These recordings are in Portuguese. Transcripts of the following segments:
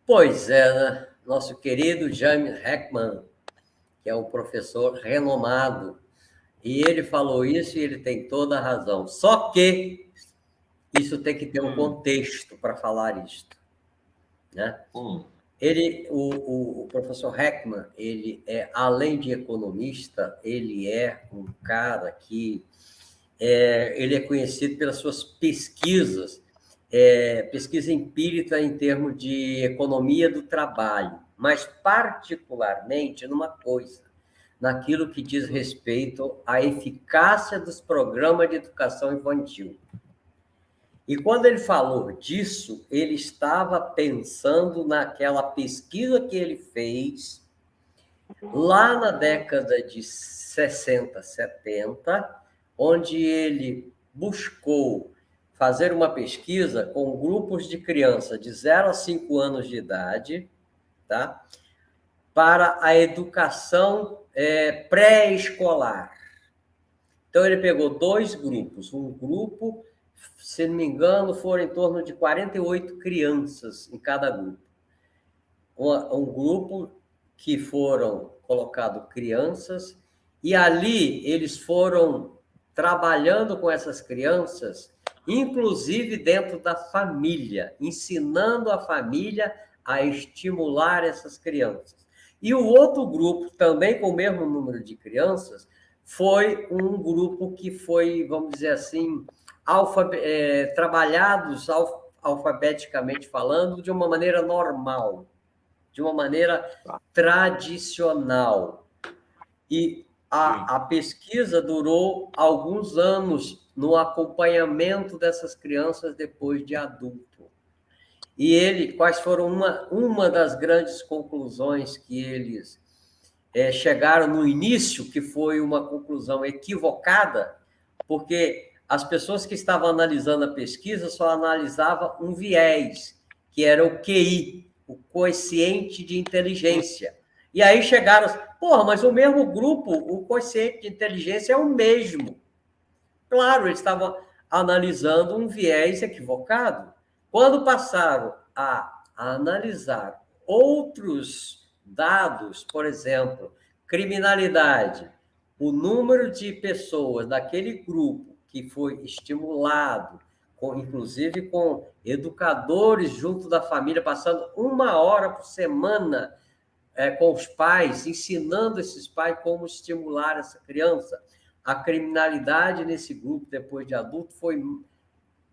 Pois é, né? Nosso querido James Heckman, que é um professor renomado, e ele falou isso e ele tem toda a razão. Só que isso tem que ter um contexto para falar isto, né? O professor Heckman, além de economista, ele é um cara que ele é conhecido pelas suas pesquisas, pesquisa empírica em termos de economia do trabalho, mas particularmente numa coisa, naquilo que diz respeito à eficácia dos programas de educação infantil. E quando ele falou disso, ele estava pensando naquela pesquisa que ele fez lá na década de 60, 70, onde ele buscou fazer uma pesquisa com grupos de crianças de 0 a 5 anos de idade, tá? Para a educação pré-escolar. Então, ele pegou 2 grupos. Um grupo, se não me engano, foram em torno de 48 crianças em cada grupo. Um grupo que foram colocados crianças, e ali eles foram trabalhando com essas crianças, inclusive dentro da família, ensinando a família a estimular essas crianças. E o outro grupo, também com o mesmo número de crianças, foi um grupo que foi, vamos dizer assim, trabalhados alfabeticamente falando de uma maneira normal, de uma maneira tradicional. E a pesquisa durou alguns anos no acompanhamento dessas crianças depois de adulto. E quais foram uma das grandes conclusões que eles chegaram no início, que foi uma conclusão equivocada, porque as pessoas que estavam analisando a pesquisa só analisavam um viés, que era o QI, o quociente de inteligência. E aí chegaram, mas o mesmo grupo, o quociente de inteligência é o mesmo. Claro, eles estavam analisando um viés equivocado. Quando passaram a analisar outros dados, por exemplo, criminalidade, o número de pessoas daquele grupo que foi estimulado, inclusive com educadores junto da família, passando 1 hora por semana com os pais, ensinando esses pais como estimular essa criança. A criminalidade nesse grupo, depois de adulto, foi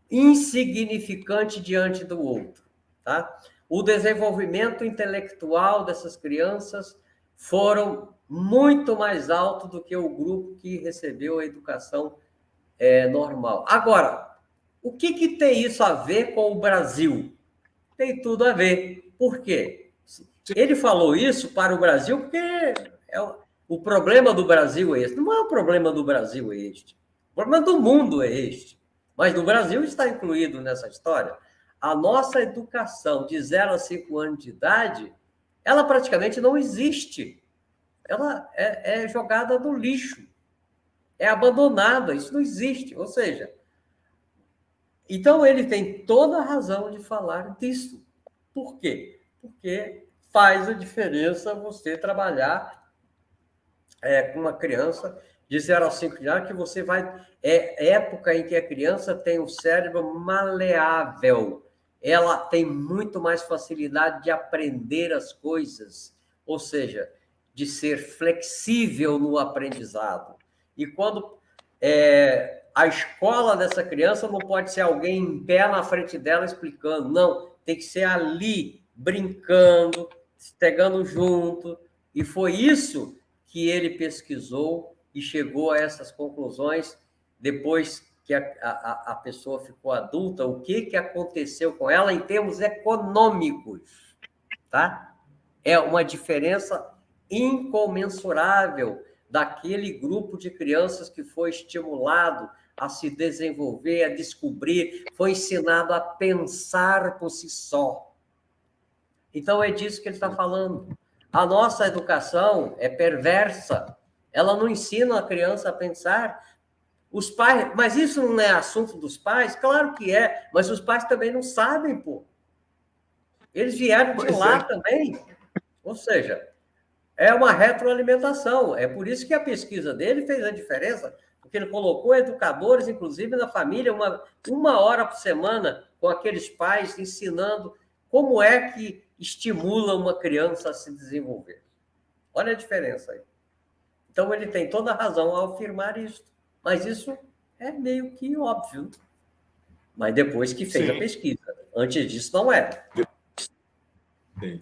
insignificante diante do outro, tá? O desenvolvimento intelectual dessas crianças foram muito mais alto do que o grupo que recebeu a educação normal. Agora, o que tem isso a ver com o Brasil? Tem tudo a ver. Por quê? Ele falou isso para o Brasil porque o problema do Brasil é este. Não é o problema do Brasil é este. O problema do mundo é este. Mas no Brasil está incluído nessa história. A nossa educação de 0 a 5 anos de idade, ela praticamente não existe. Ela é jogada no lixo. É abandonada. Isso não existe. Ou seja, então ele tem toda a razão de falar disso. Por quê? Porque faz a diferença você trabalhar com uma criança de 0 a 5 anos, que você vai... época em que a criança tem um cérebro maleável. Ela tem muito mais facilidade de aprender as coisas, ou seja, de ser flexível no aprendizado. E quando a escola dessa criança não pode ser alguém em pé na frente dela explicando, não, tem que ser ali, brincando, pegando junto. E foi isso que ele pesquisou e chegou a essas conclusões depois que a pessoa ficou adulta, o que aconteceu com ela em termos econômicos, tá? É uma diferença incomensurável daquele grupo de crianças que foi estimulado a se desenvolver, a descobrir, foi ensinado a pensar por si só. Então, é disso que ele está falando. A nossa educação é perversa. Ela não ensina a criança a pensar. Os pais... Mas isso não é assunto dos pais? Claro que é, mas os pais também não sabem, pô. Eles vieram de lá também. Ou seja, é uma retroalimentação. É por isso que a pesquisa dele fez a diferença, porque ele colocou educadores, inclusive na família, uma hora por semana, com aqueles pais, ensinando como é que estimula uma criança a se desenvolver. Olha a diferença aí. Então, ele tem toda a razão ao afirmar isso. Mas isso é meio que óbvio. Mas depois que fez a pesquisa. Antes disso, não era. Sim.